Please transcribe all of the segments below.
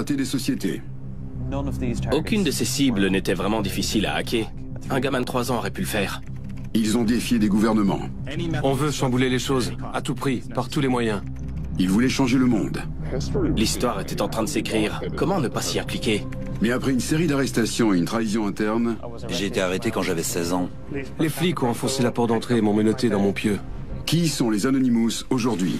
pirater des sociétés. Aucune de ces cibles n'était vraiment difficile à hacker. Un gamin de 3 ans aurait pu le faire. Ils ont défié des gouvernements. On veut chambouler les choses, à tout prix, par tous les moyens. Ils voulaient changer le monde. L'histoire était en train de s'écrire. Comment ne pas s'y impliquer? Mais après une série d'arrestations et une trahison interne, J'ai été arrêté quand j'avais 16 ans. Les flics ont enfoncé la porte d'entrée et m'ont menotté dans mon pieu. qui sont les Anonymous aujourd'hui?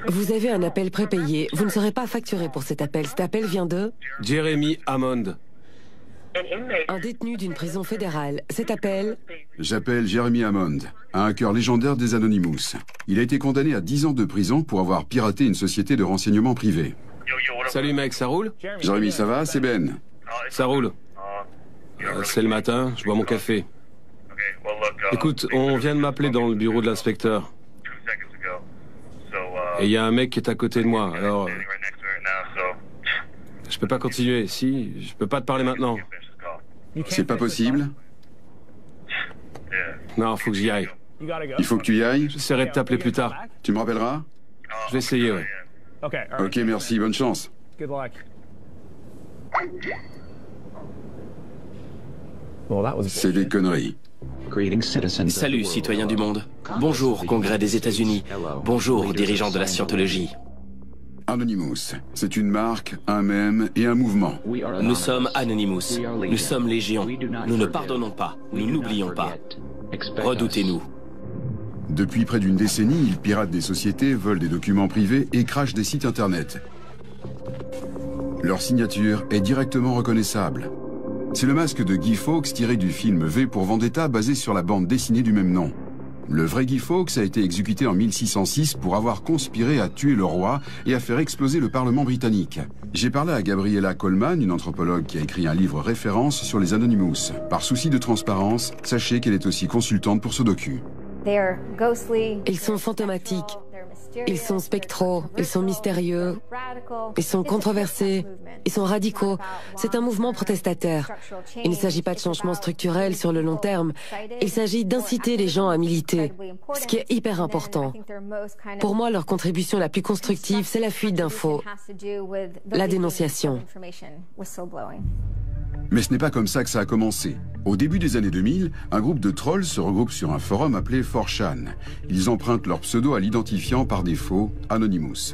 Vous avez un appel prépayé. Vous ne serez pas facturé pour cet appel. Cet appel vient de... Jeremy Hammond. Un détenu d'une prison fédérale. Cet appel... J'appelle Jeremy Hammond, un hacker légendaire des Anonymous. Il a été condamné à 10 ans de prison pour avoir piraté une société de renseignement privé. Salut mec, ça roule? Jeremy, ça va? C'est Ben. Ça roule. C'est le matin, je bois mon café. Écoute, on vient de m'appeler dans le bureau de l'inspecteur. Et il y a un mec qui est à côté de moi, alors... Je peux pas continuer, si, je peux pas te parler maintenant. C'est pas possible? Non, faut que j'y aille. Il faut que tu y ailles? J'essaierai de t'appeler plus tard. Tu me rappelleras? Je vais essayer, ouais. Ok, merci, bonne chance. C'est des conneries. Salut, citoyens du monde. Bonjour, Congrès des États-Unis. Bonjour, dirigeants de la scientologie. Anonymous, c'est une marque, un mème et un mouvement. Nous sommes Anonymous. Nous sommes légion. Nous ne pardonnons pas. Nous n'oublions pas. Redoutez-nous. Depuis près d'une décennie, ils piratent des sociétés, volent des documents privés et crachent des sites internet. Leur signature est directement reconnaissable. C'est le masque de Guy Fawkes tiré du film V pour Vendetta basé sur la bande dessinée du même nom. Le vrai Guy Fawkes a été exécuté en 1606 pour avoir conspiré à tuer le roi et à faire exploser le Parlement britannique. J'ai parlé à Gabriella Coleman, une anthropologue qui a écrit un livre référence sur les Anonymous. Par souci de transparence, sachez qu'elle est aussi consultante pour ce docu. Ils sont fantomatiques. Ils sont spectraux, ils sont mystérieux, ils sont controversés, ils sont radicaux. C'est un mouvement protestataire. Il ne s'agit pas de changement structurel sur le long terme. Il s'agit d'inciter les gens à militer, ce qui est hyper important. Pour moi, leur contribution la plus constructive, c'est la fuite d'infos, la dénonciation. Mais ce n'est pas comme ça que ça a commencé. Au début des années 2000, un groupe de trolls se regroupe sur un forum appelé 4chan. Ils empruntent leur pseudo à l'identifiant par défaut Anonymous.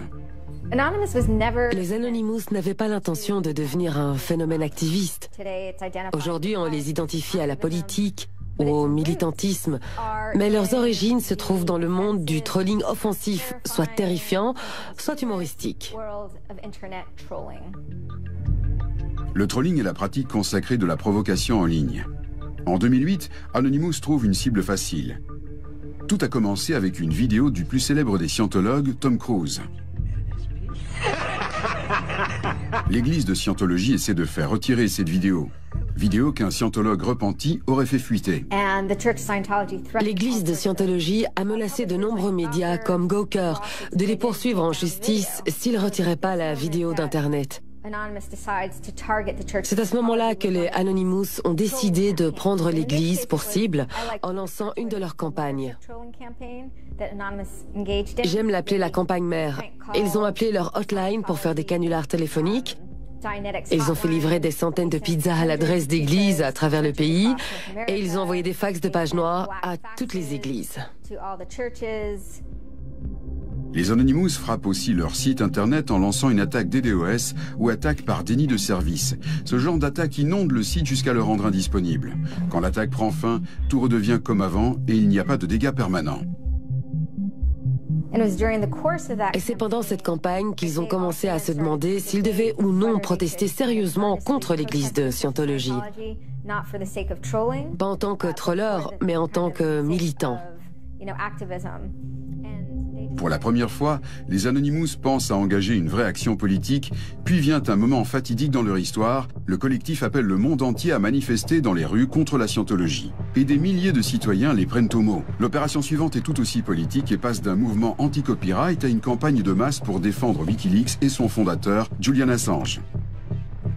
Les Anonymous n'avaient pas l'intention de devenir un phénomène activiste. Aujourd'hui, on les identifie à la politique ou au militantisme, mais leurs origines se trouvent dans le monde du trolling offensif, soit terrifiant, soit humoristique. Le trolling est la pratique consacrée de la provocation en ligne. En 2008, Anonymous trouve une cible facile. Tout a commencé avec une vidéo du plus célèbre des scientologues, Tom Cruise. L'église de Scientologie essaie de faire retirer cette vidéo. Vidéo qu'un scientologue repenti aurait fait fuiter. L'église de Scientologie a menacé de nombreux médias comme Gawker de les poursuivre en justice s'ils ne retiraient pas la vidéo d'Internet. C'est à ce moment-là que les Anonymous ont décidé de prendre l'église pour cible en lançant une de leurs campagnes. J'aime l'appeler la campagne mère. Ils ont appelé leur hotline pour faire des canulars téléphoniques. Ils ont fait livrer des centaines de pizzas à l'adresse d'églises à travers le pays et ils ont envoyé des fax de pages noires à toutes les églises. Les Anonymous frappent aussi leur site internet en lançant une attaque DDoS ou attaque par déni de service. Ce genre d'attaque inonde le site jusqu'à le rendre indisponible. Quand l'attaque prend fin, tout redevient comme avant et il n'y a pas de dégâts permanents. Et c'est pendant cette campagne qu'ils ont commencé à se demander s'ils devaient ou non protester sérieusement contre l'église de Scientologie. Pas en tant que trolleurs, mais en tant que militants. Pour la première fois, les Anonymous pensent à engager une vraie action politique, puis vient un moment fatidique dans leur histoire. Le collectif appelle le monde entier à manifester dans les rues contre la scientologie. Et des milliers de citoyens les prennent au mot. L'opération suivante est tout aussi politique et passe d'un mouvement anti-copyright à une campagne de masse pour défendre Wikileaks et son fondateur, Julian Assange.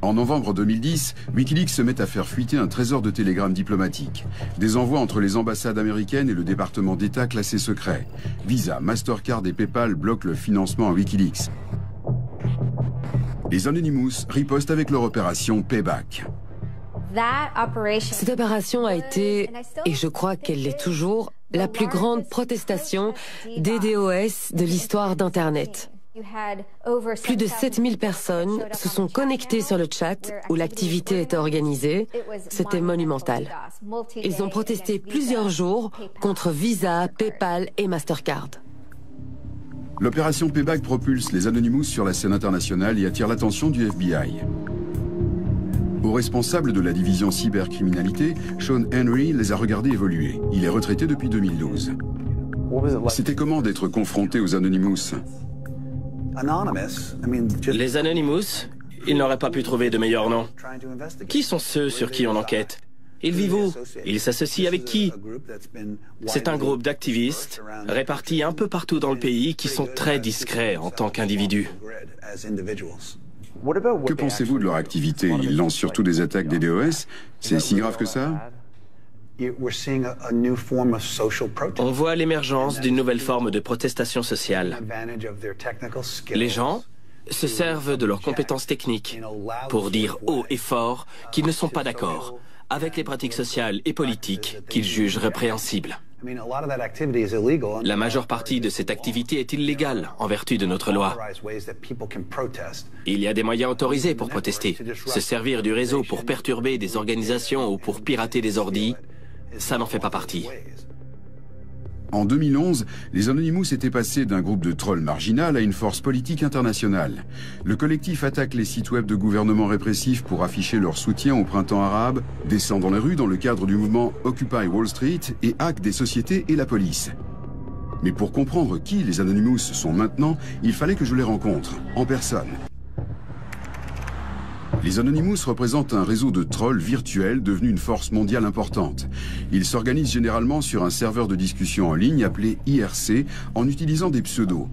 En novembre 2010, Wikileaks se met à faire fuiter un trésor de télégrammes diplomatiques. Des envois entre les ambassades américaines et le département d'État classés secrets. Visa, Mastercard et PayPal bloquent le financement à Wikileaks. Les Anonymous ripostent avec leur opération Payback. Cette opération a été, et je crois qu'elle l'est toujours, la plus grande protestation des DOS de l'histoire d'Internet. Plus de 7000 personnes se sont connectées sur le chat où l'activité était organisée. C'était monumental. Ils ont protesté plusieurs jours contre Visa, PayPal et Mastercard. L'opération Payback propulse les Anonymous sur la scène internationale et attire l'attention du FBI. Au responsable de la division cybercriminalité, Sean Henry les a regardés évoluer. Il est retraité depuis 2012. C'était comment d'être confronté aux Anonymous ? Les Anonymous, ils n'auraient pas pu trouver de meilleur nom. Qui sont ceux sur qui on enquête? Ils vivent où? Ils s'associent avec qui? C'est un groupe d'activistes répartis un peu partout dans le pays qui sont très discrets en tant qu'individus. Que pensez-vous de leur activité? Ils lancent surtout des attaques des DOS. C'est si grave que ça? On voit l'émergence d'une nouvelle forme de protestation sociale. Les gens se servent de leurs compétences techniques pour dire haut et fort qu'ils ne sont pas d'accord avec les pratiques sociales et politiques qu'ils jugent répréhensibles. La majeure partie de cette activité est illégale en vertu de notre loi. Il y a des moyens autorisés pour protester. Se servir du réseau pour perturber des organisations ou pour pirater des ordis, ça n'en fait pas partie. En 2011, les Anonymous étaient passés d'un groupe de trolls marginal à une force politique internationale. Le collectif attaque les sites web de gouvernements répressifs pour afficher leur soutien au printemps arabe, descend dans les rues dans le cadre du mouvement Occupy Wall Street et hack des sociétés et la police. Mais pour comprendre qui les Anonymous sont maintenant, il fallait que je les rencontre, en personne. Les Anonymous représentent un réseau de trolls virtuels devenu une force mondiale importante. Ils s'organisent généralement sur un serveur de discussion en ligne appelé IRC en utilisant des pseudos.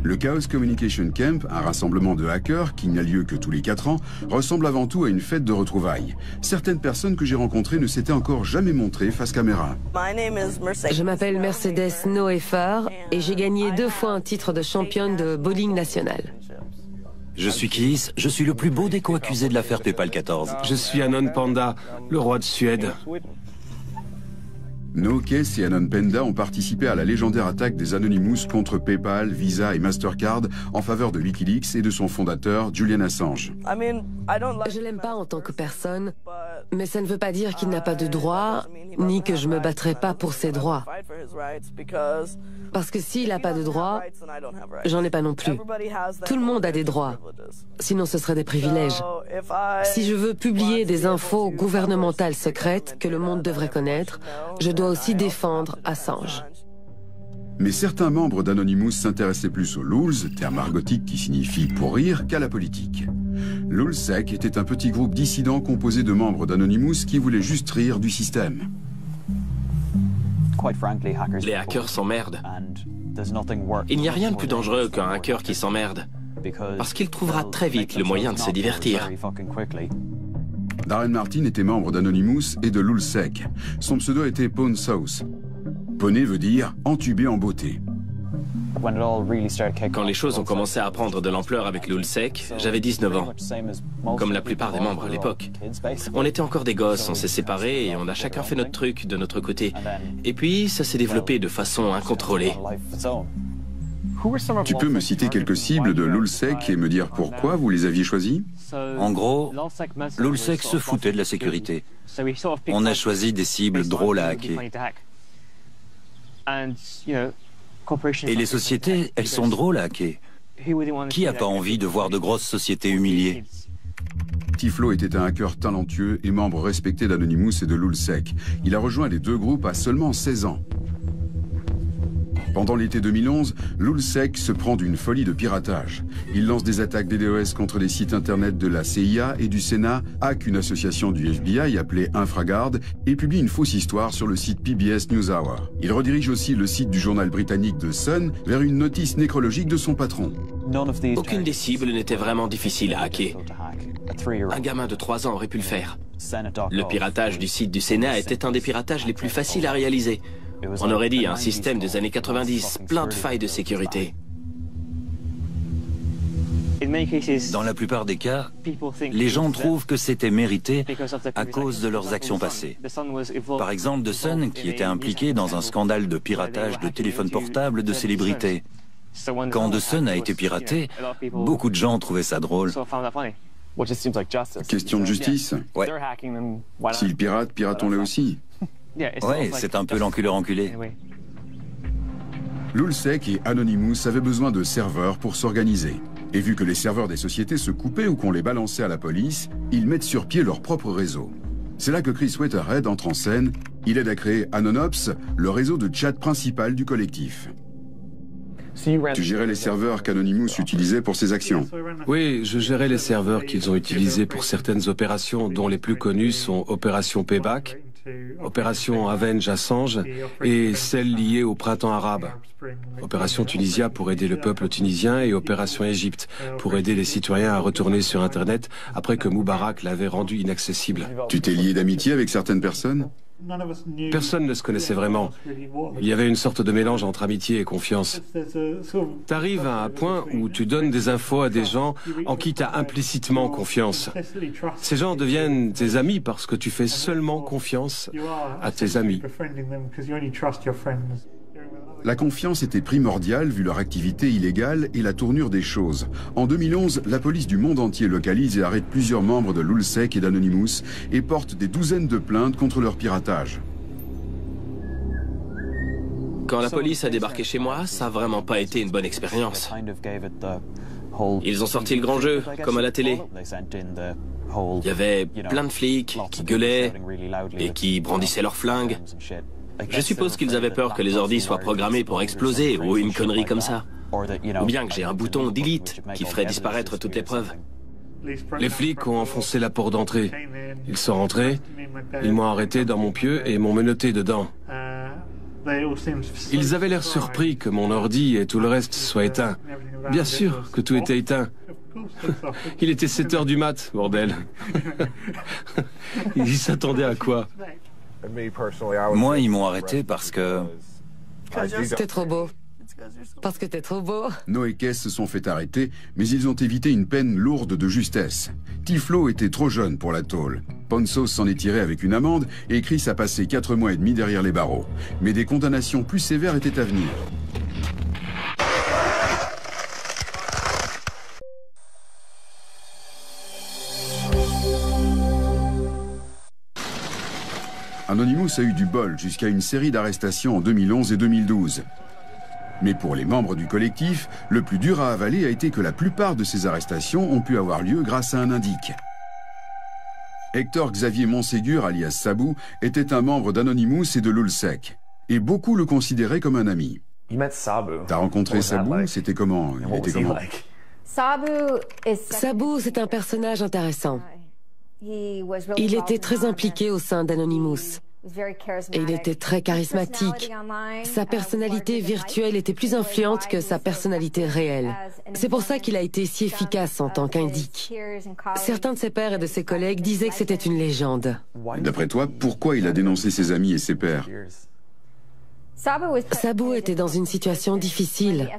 Le Chaos Communication Camp, un rassemblement de hackers qui n'a lieu que tous les 4 ans, ressemble avant tout à une fête de retrouvailles. Certaines personnes que j'ai rencontrées ne s'étaient encore jamais montrées face caméra. Je m'appelle Mercedes Noeffer et j'ai gagné 2 fois un titre de championne de bowling national. Je suis Keith, je suis le plus beau des co-accusés de l'affaire PayPal 14. Je suis Anon Panda, le roi de Suède. No Case et Anon Panda ont participé à la légendaire attaque des Anonymous contre PayPal, Visa et Mastercard en faveur de Wikileaks et de son fondateur, Julian Assange. Je l'aime pas en tant que personne, mais ça ne veut pas dire qu'il n'a pas de droits, ni que je me battrai pas pour ses droits. Parce que s'il n'a pas de droits, j'en ai pas non plus. Tout le monde a des droits, sinon ce serait des privilèges. Si je veux publier des infos gouvernementales secrètes que le monde devrait connaître, je dois aussi défendre Assange. Mais certains membres d'Anonymous s'intéressaient plus aux lulz, terme argotique qui signifie pour rire, qu'à la politique. Lulzsec était un petit groupe dissident composé de membres d'Anonymous qui voulaient juste rire du système. Les hackers s'emmerdent. Il n'y a rien de plus dangereux qu'un hacker qui s'emmerde, parce qu'il trouvera très vite le moyen de se divertir. Darren Martin était membre d'Anonymous et de Lulzsec. Son pseudo était Pawn Sauce. Pawné veut dire entubé en beauté. Quand les choses ont commencé à prendre de l'ampleur avec Lulzsec, j'avais 19 ans, comme la plupart des membres à l'époque. On était encore des gosses, on s'est séparés et on a chacun fait notre truc de notre côté. Et puis, ça s'est développé de façon incontrôlée. Tu peux me citer quelques cibles de Lulzsec et me dire pourquoi vous les aviez choisis? En gros, Lulzsec se foutait de la sécurité. On a choisi des cibles drôles à hacker. Et les sociétés, elles sont drôles à hacker. Qui n'a pas envie de voir de grosses sociétés humiliées? Tiflo était un hacker talentueux et membre respecté d'Anonymous et de Lulzsec. Il a rejoint les deux groupes à seulement 16 ans. Pendant l'été 2011, Lulzsec se prend d'une folie de piratage. Il lance des attaques DDoS contre les sites internet de la CIA et du Sénat, hack une association du FBI appelée Infraguard et publie une fausse histoire sur le site PBS NewsHour. Il redirige aussi le site du journal britannique The Sun vers une notice nécrologique de son patron. Aucune des cibles n'était vraiment difficile à hacker. Un gamin de 3 ans aurait pu le faire. Le piratage du site du Sénat était un des piratages les plus faciles à réaliser. On aurait dit un système des années 90, plein de failles de sécurité. Dans la plupart des cas, les gens trouvent que c'était mérité à cause de leurs actions passées. Par exemple, The Sun, qui était impliqué dans un scandale de piratage de téléphones portables de célébrités. Quand The Sun a été piraté, beaucoup de gens trouvaient ça drôle. Question de justice? Ouais, S'ils piratent, piratons-les aussi. ouais, c'est un peu l'enculeur enculé. Lulzsec et Anonymous avaient besoin de serveurs pour s'organiser. Et vu que les serveurs des sociétés se coupaient ou qu'on les balançait à la police, ils mettent sur pied leur propre réseau. C'est là que Chris Wetherhead entre en scène. Il aide à créer Anonops, le réseau de chat principal du collectif. Tu gérais les serveurs qu'Anonymous utilisait pour ses actions? Oui, je gérais les serveurs qu'ils ont utilisés pour certaines opérations, dont les plus connues sont Opération Payback, Opération Avenge Assange et celle liée au printemps arabe. Opération Tunisia pour aider le peuple tunisien et Opération Égypte pour aider les citoyens à retourner sur Internet après que Moubarak l'avait rendu inaccessible. Tu t'es lié d'amitié avec certaines personnes? Personne ne se connaissait vraiment. Il y avait une sorte de mélange entre amitié et confiance. T'arrives à un point où tu donnes des infos à des gens en qui t'as implicitement confiance. Ces gens deviennent tes amis parce que tu fais seulement confiance à tes amis. La confiance était primordiale vu leur activité illégale et la tournure des choses. En 2011, la police du monde entier localise et arrête plusieurs membres de Lulzsec et d'Anonymous et porte des douzaines de plaintes contre leur piratage. Quand la police a débarqué chez moi, ça n'a vraiment pas été une bonne expérience. Ils ont sorti le grand jeu, comme à la télé. Il y avait plein de flics qui gueulaient et qui brandissaient leurs flingues. Je suppose qu'ils avaient peur que les ordis soient programmés pour exploser ou une connerie comme ça. Ou bien que j'ai un bouton delete qui ferait disparaître toutes les preuves. Les flics ont enfoncé la porte d'entrée. Ils sont rentrés, ils m'ont arrêté dans mon pieu et m'ont menotté dedans. Ils avaient l'air surpris que mon ordi et tout le reste soient éteints. Bien sûr que tout était éteint. Il était 7 heures du mat, bordel. Ils s'attendaient à quoi? Moi, ils m'ont arrêté parce que... T'es trop beau. Parce que t'es trop beau. No et Kess se sont fait arrêter, mais ils ont évité une peine lourde de justesse. Tiflo était trop jeune pour la tôle. Ponsos s'en est tiré avec une amende et Chris a passé 4 mois et demi derrière les barreaux. Mais des condamnations plus sévères étaient à venir. Anonymous a eu du bol jusqu'à une série d'arrestations en 2011 et 2012. Mais pour les membres du collectif, le plus dur à avaler a été que la plupart de ces arrestations ont pu avoir lieu grâce à un indique. Hector Xavier Montségur, alias Sabou, était un membre d'Anonymous et de Lulzsec. Et beaucoup le considéraient comme un ami. T'as rencontré Sabou? C'était comment? Il était comment? Sabou, c'est un personnage intéressant. Il était très impliqué au sein d'Anonymous. Et il était très charismatique. Sa personnalité virtuelle était plus influente que sa personnalité réelle. C'est pour ça qu'il a été si efficace en tant qu'indique. Certains de ses pairs et de ses collègues disaient que c'était une légende. D'après toi, pourquoi il a dénoncé ses amis et ses pairs? Sabou était dans une situation difficile.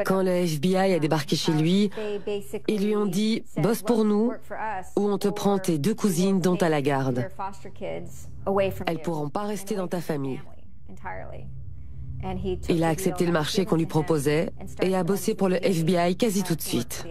Quand le FBI a débarqué chez lui, ils lui ont dit « Bosse pour nous ou on te prend tes 2 cousines dont t'as la garde. Elles pourront pas rester dans ta famille. » Il a accepté le marché qu'on lui proposait et a bossé pour le FBI quasi tout de suite.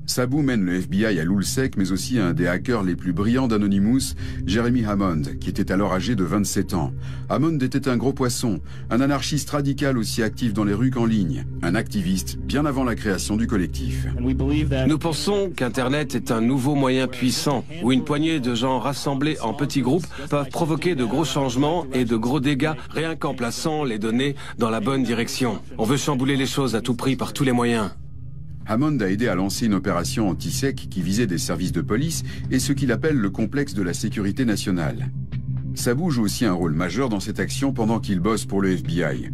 Sabou mène le FBI à l'Ulsec, mais aussi à un des hackers les plus brillants d'Anonymous, Jeremy Hammond, qui était alors âgé de 27 ans. Hammond était un gros poisson, un anarchiste radical aussi actif dans les rues qu'en ligne, un activiste bien avant la création du collectif. Nous pensons qu'Internet est un nouveau moyen puissant, où une poignée de gens rassemblés en petits groupes peuvent provoquer de gros changements et de gros dégâts rien qu'en plaçant les données dans la bonne direction. On veut chambouler les choses à tout prix par tous les moyens. Hammond a aidé à lancer une opération anti-sec qui visait des services de police et ce qu'il appelle le complexe de la sécurité nationale. Sabou joue aussi un rôle majeur dans cette action pendant qu'il bosse pour le FBI.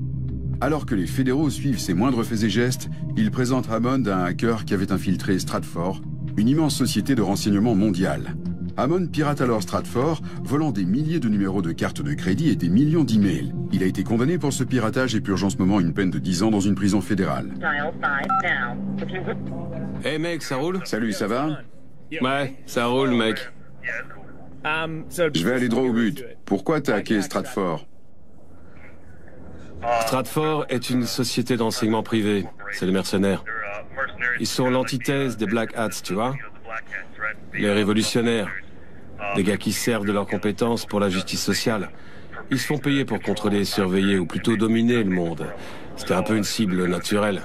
Alors que les fédéraux suivent ses moindres faits et gestes, il présente Hammond à un hacker qui avait infiltré Stratfor, une immense société de renseignement mondiale. Hammond pirate alors Stratfor, volant des milliers de numéros de cartes de crédit et des millions d'emails. Il a été condamné pour ce piratage et purge en ce moment une peine de 10 ans dans une prison fédérale. Hey mec, ça roule? Salut, ça va? Ouais, ça roule mec. Je vais aller droit au but. Pourquoi t'as hacké Stratfor? Stratfor est une société d'enseignement privé. C'est les mercenaires. Ils sont l'antithèse des Black Hats, tu vois? Les révolutionnaires. Des gars qui servent de leurs compétences pour la justice sociale. Ils se font payer pour contrôler, surveiller ou plutôt dominer le monde. C'était un peu une cible naturelle.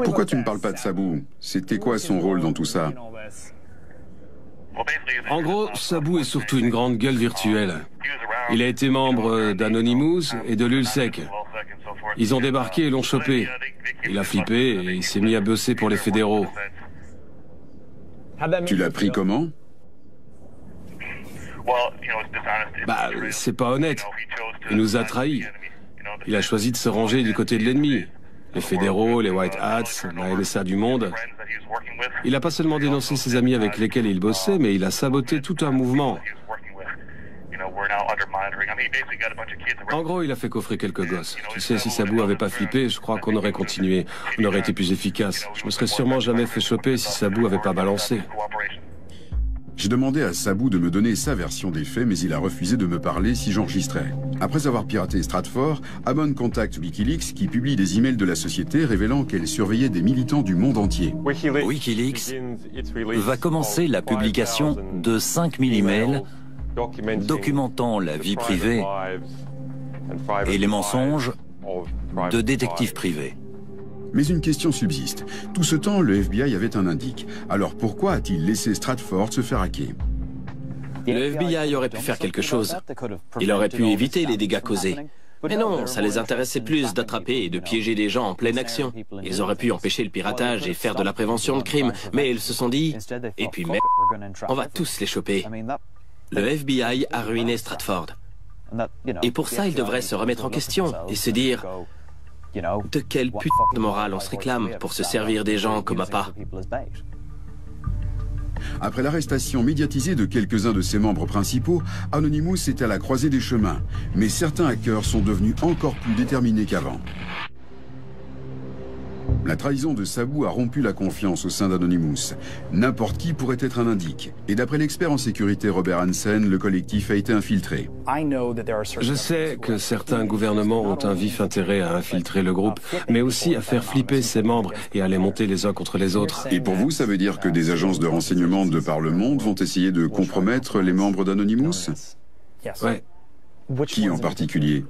Pourquoi tu ne parles pas de Sabou? C'était quoi son rôle dans tout ça? En gros, Sabou est surtout une grande gueule virtuelle. Il a été membre d'Anonymous et de l'Ulsec. Ils ont débarqué et l'ont chopé. Il a flippé et il s'est mis à bosser pour les fédéraux. Tu l'as pris comment? Bah, c'est pas honnête. Il nous a trahis. Il a choisi de se ranger du côté de l'ennemi. Les fédéraux, les White Hats, la NSA du monde. Il n'a pas seulement dénoncé ses amis avec lesquels il bossait, mais il a saboté tout un mouvement. En gros, il a fait coffrer quelques gosses. Tu sais, si Sabou avait pas flippé, je crois qu'on aurait continué. On aurait été plus efficace. Je me serais sûrement jamais fait choper si Sabou avait pas balancé. J'ai demandé à Sabou de me donner sa version des faits, mais il a refusé de me parler si j'enregistrais. Après avoir piraté Stratfor, Hammond contacte Wikileaks qui publie des emails de la société révélant qu'elle surveillait des militants du monde entier. Wikileaks va commencer la publication de 5000 emails documentant la vie privée et les mensonges de détectives privés. Mais une question subsiste. Tout ce temps, le FBI avait un indice. Alors pourquoi a-t-il laissé Stratfor se faire hacker? Le FBI aurait pu faire quelque chose. Il aurait pu éviter les dégâts causés. Mais non, ça les intéressait plus d'attraper et de piéger des gens en pleine action. Ils auraient pu empêcher le piratage et faire de la prévention de crimes, mais ils se sont dit « Et puis merde, on va tous les choper ». Le FBI a ruiné Stratfor. Et pour ça, il devrait se remettre en question et se dire de quelle putain de morale on se réclame pour se servir des gens comme appât. Après l'arrestation médiatisée de quelques-uns de ses membres principaux, Anonymous est à la croisée des chemins. Mais certains hackers sont devenus encore plus déterminés qu'avant. La trahison de Sabou a rompu la confiance au sein d'Anonymous. N'importe qui pourrait être un indique. Et d'après l'expert en sécurité Robert Hansen, le collectif a été infiltré. Je sais que certains gouvernements ont un vif intérêt à infiltrer le groupe, mais aussi à faire flipper ses membres et à les monter les uns contre les autres. Et pour vous, ça veut dire que des agences de renseignement de par le monde vont essayer de compromettre les membres d'Anonymous? Ouais. Qui en particulier?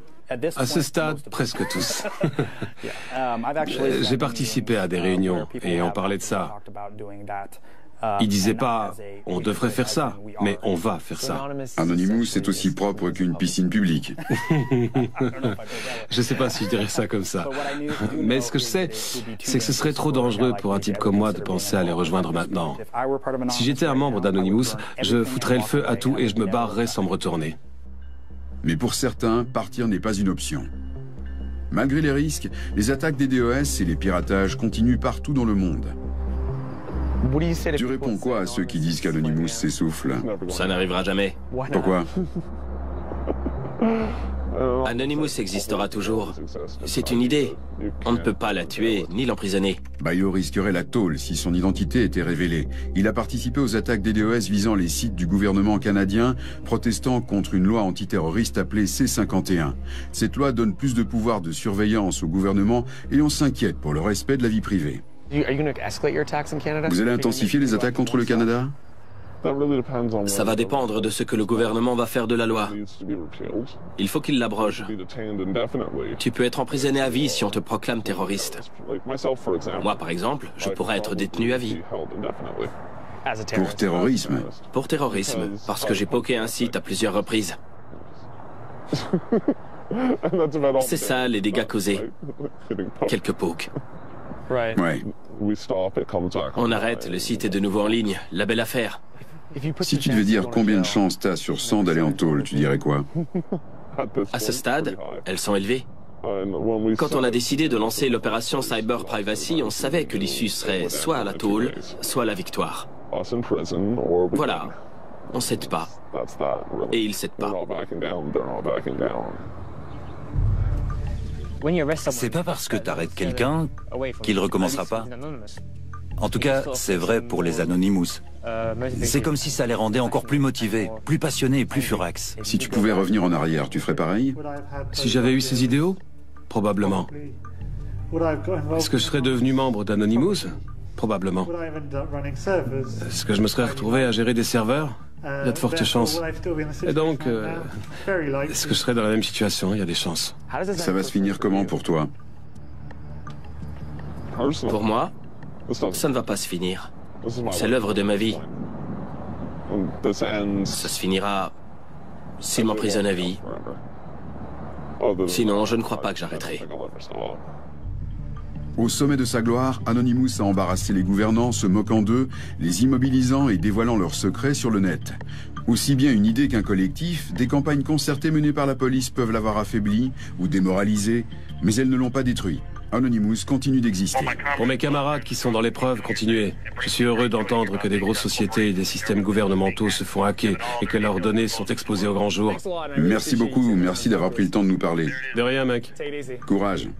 À ce stade, presque tous. J'ai participé à des réunions et on parlait de ça. Ils disaient pas « on devrait faire ça », mais « on va faire ça ». Anonymous est aussi propre qu'une piscine publique. Je sais pas si je dirais ça comme ça. Mais ce que je sais, c'est que ce serait trop dangereux pour un type comme moi de penser à les rejoindre maintenant. Si j'étais un membre d'Anonymous, je foutrais le feu à tout et je me barrerais sans me retourner. Mais pour certains, partir n'est pas une option. Malgré les risques, les attaques des DOS et les piratages continuent partout dans le monde. Tu réponds quoi à ceux qui disent qu'Anonymous s'essouffle? Ça n'arrivera jamais. Pourquoi? Anonymous existera toujours. C'est une idée. On ne peut pas la tuer ni l'emprisonner. Bayo risquerait la tôle si son identité était révélée. Il a participé aux attaques des DOS visant les sites du gouvernement canadien, protestant contre une loi antiterroriste appelée C-51. Cette loi donne plus de pouvoir de surveillance au gouvernement et on s'inquiète pour le respect de la vie privée. Vous allez intensifier les attaques contre le Canada? Ça va dépendre de ce que le gouvernement va faire de la loi. Il faut qu'il l'abroge. Tu peux être emprisonné à vie si on te proclame terroriste. Moi, par exemple, je pourrais être détenu à vie. Pour terrorisme? Pour terrorisme, parce que j'ai poké un site à plusieurs reprises. C'est ça, les dégâts causés. Quelques pokes. Ouais. On arrête, le site est de nouveau en ligne. La belle affaire. Si tu devais dire combien de chances t'as sur 100 d'aller en tôle, tu dirais quoi? À ce stade, elles sont élevées. Quand on a décidé de lancer l'opération Cyber Privacy, on savait que l'issue serait soit la tôle, soit la victoire. Voilà, on cède pas. Et ils cèdent pas. C'est pas parce que t'arrêtes quelqu'un qu'il recommencera pas. En tout cas, c'est vrai pour les Anonymous. C'est comme si ça les rendait encore plus motivés, plus passionnés et plus furax. Si tu pouvais revenir en arrière, tu ferais pareil? Si j'avais eu ces idéaux? Probablement. Est-ce que je serais devenu membre d'Anonymous? Probablement. Est-ce que je me serais retrouvé à gérer des serveurs? Il y a de fortes chances. Et donc, est-ce que je serais dans la même situation? Il y a des chances. Ça va se finir comment pour toi? Pour moi, ça ne va pas se finir. C'est l'œuvre de ma vie. Ça se finira s'il m'emprisonne à vie. Sinon, je ne crois pas que j'arrêterai. Au sommet de sa gloire, Anonymous a embarrassé les gouvernants, se moquant d'eux, les immobilisant et dévoilant leurs secrets sur le net. Aussi bien une idée qu'un collectif, des campagnes concertées menées par la police peuvent l'avoir affaibli ou démoralisé, mais elles ne l'ont pas détruit. Anonymous continue d'exister. Pour mes camarades qui sont dans l'épreuve, continuez. Je suis heureux d'entendre que des grosses sociétés et des systèmes gouvernementaux se font hacker et que leurs données sont exposées au grand jour. Merci beaucoup, merci d'avoir pris le temps de nous parler. De rien, mec. Courage.